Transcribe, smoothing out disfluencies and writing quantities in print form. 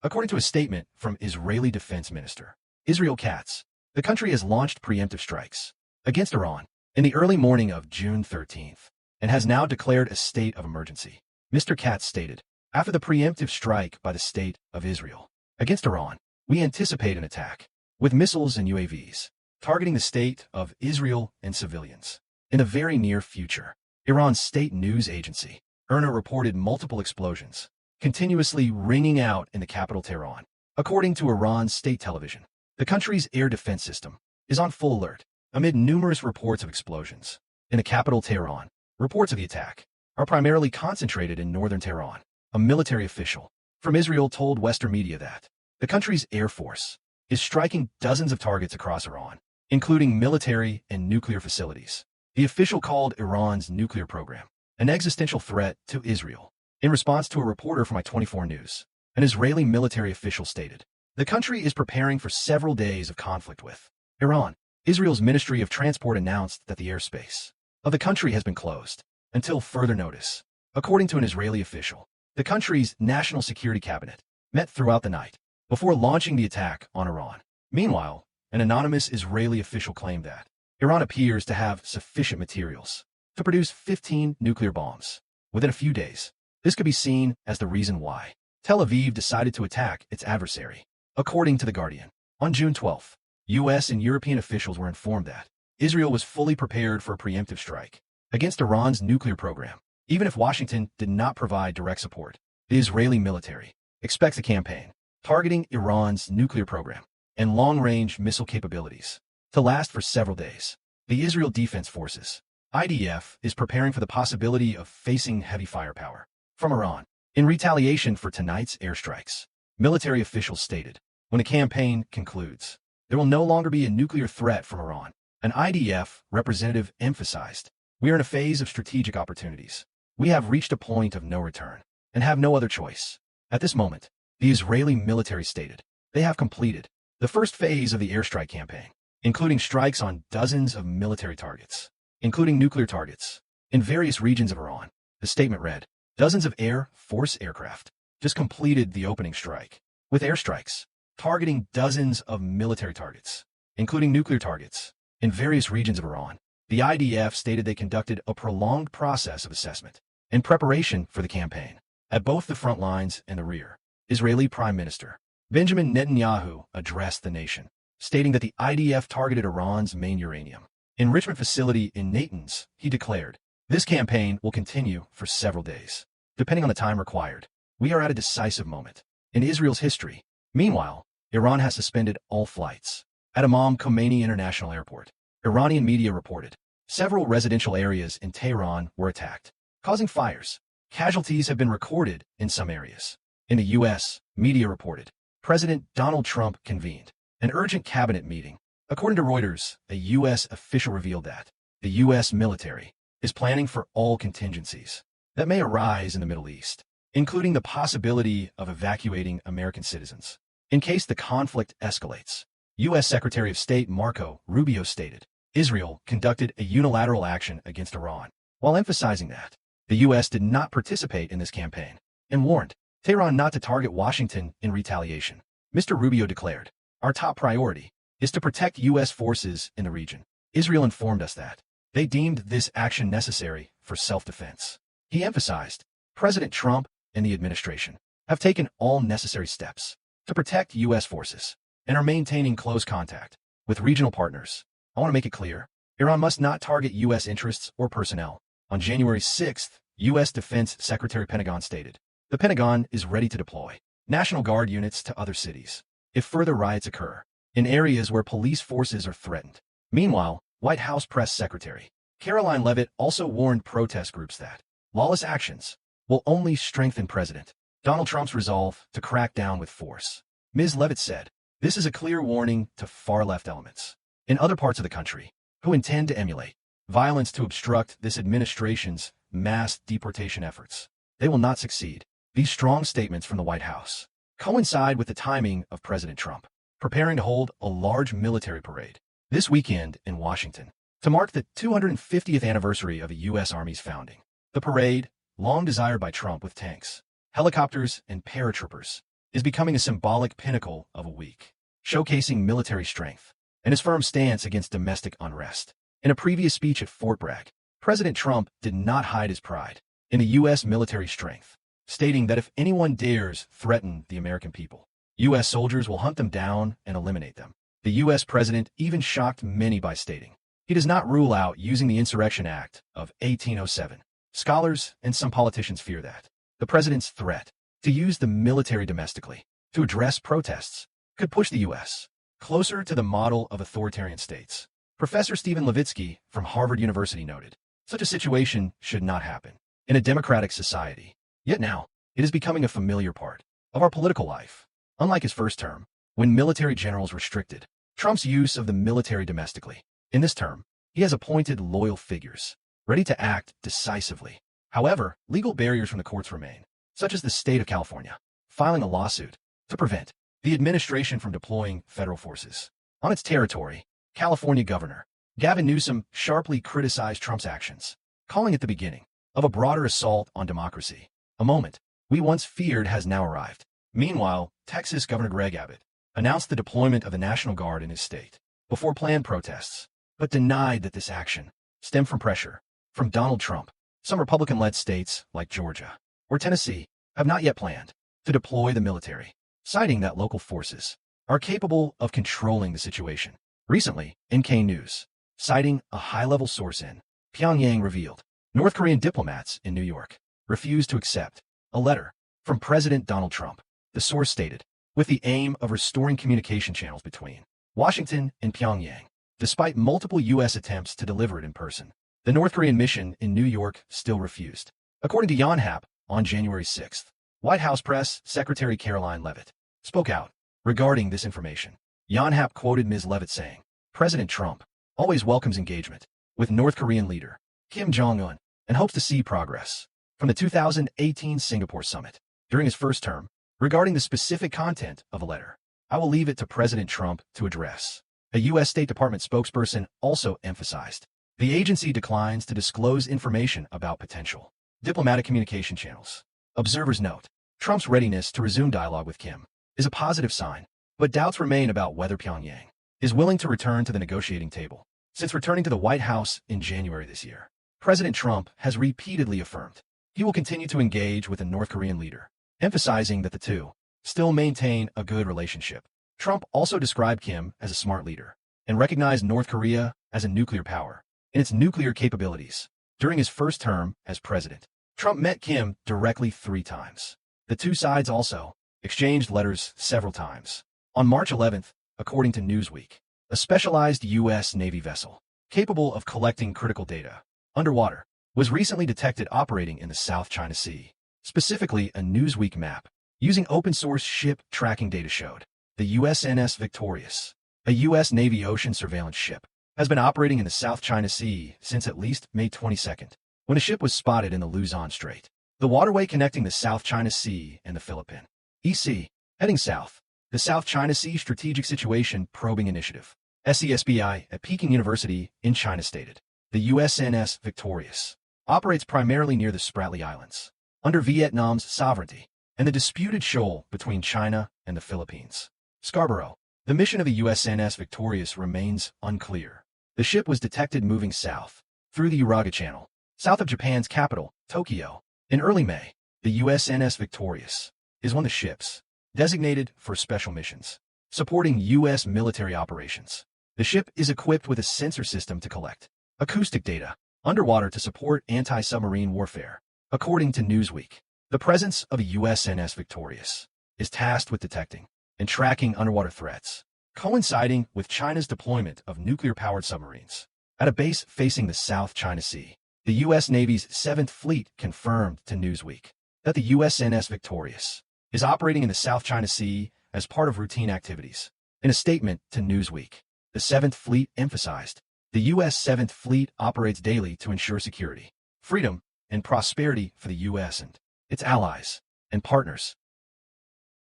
According to a statement from Israeli Defense Minister Israel Katz, the country has launched preemptive strikes against Iran in the early morning of June 13th and has now declared a state of emergency. Mr. Katz stated, after the preemptive strike by the State of Israel against Iran, we anticipate an attack with missiles and UAVs targeting the state of Israel and civilians. In the very near future, Iran's state news agency, IRNA, reported multiple explosions continuously ringing out in the capital Tehran. According to Iran's state television, the country's air defense system is on full alert amid numerous reports of explosions. In the capital Tehran, reports of the attack are primarily concentrated in northern Tehran. A military official from Israel told Western media that the country's air force is striking dozens of targets across Iran, including military and nuclear facilities. The official called Iran's nuclear program an existential threat to Israel. In response to a reporter from I-24 News, an Israeli military official stated, the country is preparing for several days of conflict with Iran. Israel's Ministry of Transport announced that the airspace of the country has been closed until further notice. According to an Israeli official, the country's national security cabinet met throughout the night before launching the attack on Iran. Meanwhile, an anonymous Israeli official claimed that Iran appears to have sufficient materials to produce 15 nuclear bombs within a few days. This could be seen as the reason why Tel Aviv decided to attack its adversary. According to The Guardian, on June 12th, U.S. and European officials were informed that Israel was fully prepared for a preemptive strike against Iran's nuclear program. Even if Washington did not provide direct support, the Israeli military expects a campaign targeting Iran's nuclear program and long-range missile capabilities to last for several days. The Israel Defense Forces, IDF, is preparing for the possibility of facing heavy firepower from Iran in retaliation for tonight's airstrikes. Military officials stated, when the campaign concludes, there will no longer be a nuclear threat from Iran. An IDF representative emphasized, we are in a phase of strategic opportunities. We have reached a point of no return and have no other choice. At this moment, the Israeli military stated, they have completed the first phase of the airstrike campaign, including strikes on dozens of military targets, including nuclear targets, in various regions of Iran. The statement read, dozens of Air Force aircraft just completed the opening strike, with airstrikes targeting dozens of military targets, including nuclear targets, in various regions of Iran. The IDF stated they conducted a prolonged process of assessment and preparation for the campaign at both the front lines and the rear. Israeli Prime Minister Benjamin Netanyahu addressed the nation, stating that the IDF targeted Iran's main uranium enrichment facility in Natanz. He declared, this campaign will continue for several days, depending on the time required. We are at a decisive moment in Israel's history. Meanwhile, Iran has suspended all flights at Imam Khomeini International Airport. Iranian media reported several residential areas in Tehran were attacked, causing fires. Casualties have been recorded in some areas. In the U.S., media reported President Donald Trump convened an urgent cabinet meeting. According to Reuters, a U.S. official revealed that the U.S. military is planning for all contingencies that may arise in the Middle East, including the possibility of evacuating American citizens in case the conflict escalates. U.S. Secretary of State Marco Rubio stated, Israel conducted a unilateral action against Iran, while emphasizing that the U.S. did not participate in this campaign, and warned Tehran not to target Washington in retaliation. Mr. Rubio declared, our top priority is to protect U.S. forces in the region. Israel informed us that they deemed this action necessary for self-defense. He emphasized, President Trump and the administration have taken all necessary steps to protect U.S. forces and are maintaining close contact with regional partners. I want to make it clear, Iran must not target U.S. interests or personnel. On January 6th, U.S. Defense Secretary Pentagon stated, the Pentagon is ready to deploy National Guard units to other cities if further riots occur in areas where police forces are threatened. Meanwhile, White House Press Secretary Caroline Leavitt also warned protest groups that lawless actions will only strengthen President Donald Trump's resolve to crack down with force. Ms. Leavitt said, this is a clear warning to far-left elements in other parts of the country who intend to emulate violence to obstruct this administration's mass deportation efforts. They will not succeed. These strong statements from the White House coincide with the timing of President Trump preparing to hold a large military parade this weekend in Washington to mark the 250th anniversary of the U.S. Army's founding. The parade, long desired by Trump with tanks, helicopters, and paratroopers, is becoming a symbolic pinnacle of a week, showcasing military strength and his firm stance against domestic unrest. In a previous speech at Fort Bragg, President Trump did not hide his pride in the U.S. military strength, stating that if anyone dares threaten the American people, U.S. soldiers will hunt them down and eliminate them. The U.S. president even shocked many by stating he does not rule out using the Insurrection Act of 1807. Scholars and some politicians fear that the president's threat to use the military domestically to address protests could push the U.S. closer to the model of authoritarian states. Professor Stephen Levitsky from Harvard University noted, such a situation should not happen in a democratic society. Yet now, it is becoming a familiar part of our political life. Unlike his first term, when military generals restricted Trump's use of the military domestically, in this term, he has appointed loyal figures, ready to act decisively. However, legal barriers from the courts remain, such as the state of California filing a lawsuit to prevent the administration from deploying federal forces on its territory. California Governor Gavin Newsom sharply criticized Trump's actions, calling it the beginning of a broader assault on democracy. A moment we once feared has now arrived. Meanwhile, Texas Governor Greg Abbott announced the deployment of the National Guard in his state before planned protests, but denied that this action stemmed from pressure from Donald Trump. Some Republican-led states, like Georgia or Tennessee, have not yet planned to deploy the military, citing that local forces are capable of controlling the situation. Recently, NK News, citing a high-level source in Pyongyang, revealed North Korean diplomats in New York refused to accept a letter from President Donald Trump. The source stated, with the aim of restoring communication channels between Washington and Pyongyang. Despite multiple U.S. attempts to deliver it in person, the North Korean mission in New York still refused. According to Yonhap, on January 6th, White House Press Secretary Caroline Leavitt spoke out regarding this information. Yonhap quoted Ms. Leavitt saying, President Trump always welcomes engagement with North Korean leader Kim Jong-un and hopes to see progress from the 2018 Singapore summit. During his first term, regarding the specific content of a letter, I will leave it to President Trump to address. A U.S. State Department spokesperson also emphasized the agency declines to disclose information about potential diplomatic communication channels. Observers note, Trump's readiness to resume dialogue with Kim is a positive sign, but doubts remain about whether Pyongyang is willing to return to the negotiating table. Since returning to the White House in January this year, President Trump has repeatedly affirmed he will continue to engage with the North Korean leader, emphasizing that the two still maintain a good relationship. Trump also described Kim as a smart leader and recognized North Korea as a nuclear power and its nuclear capabilities. During his first term as president, Trump met Kim directly 3 times. The two sides also exchanged letters several times. On March 11th, according to Newsweek, a specialized U.S. Navy vessel capable of collecting critical data underwater was recently detected operating in the South China Sea. Specifically, a Newsweek map using open-source ship tracking data showed the USNS Victorious, a U.S. Navy ocean surveillance ship, has been operating in the South China Sea since at least May 22nd, when a ship was spotted in the Luzon Strait, the waterway connecting the South China Sea and the Philippine EC. Heading south, the South China Sea Strategic Situation Probing Initiative, SESBI, at Peking University in China stated, the USNS Victorious operates primarily near the Spratly Islands, under Vietnam's sovereignty, and the disputed shoal between China and the Philippines. Scarborough, the mission of the USNS Victorious remains unclear. The ship was detected moving south through the Uraga Channel, south of Japan's capital, Tokyo. In early May, the USNS Victorious is one of the ships designated for special missions, supporting U.S. military operations. The ship is equipped with a sensor system to collect acoustic data underwater to support anti-submarine warfare. According to Newsweek, the presence of a USNS Victorious is tasked with detecting and tracking underwater threats, coinciding with China's deployment of nuclear-powered submarines at a base facing the South China Sea. The U.S. Navy's 7th Fleet confirmed to Newsweek that the USNS Victorious is operating in the South China Sea as part of routine activities. In a statement to Newsweek, the 7th Fleet emphasized the U.S. 7th Fleet operates daily to ensure security, freedom, and prosperity for the U.S. and its allies and partners.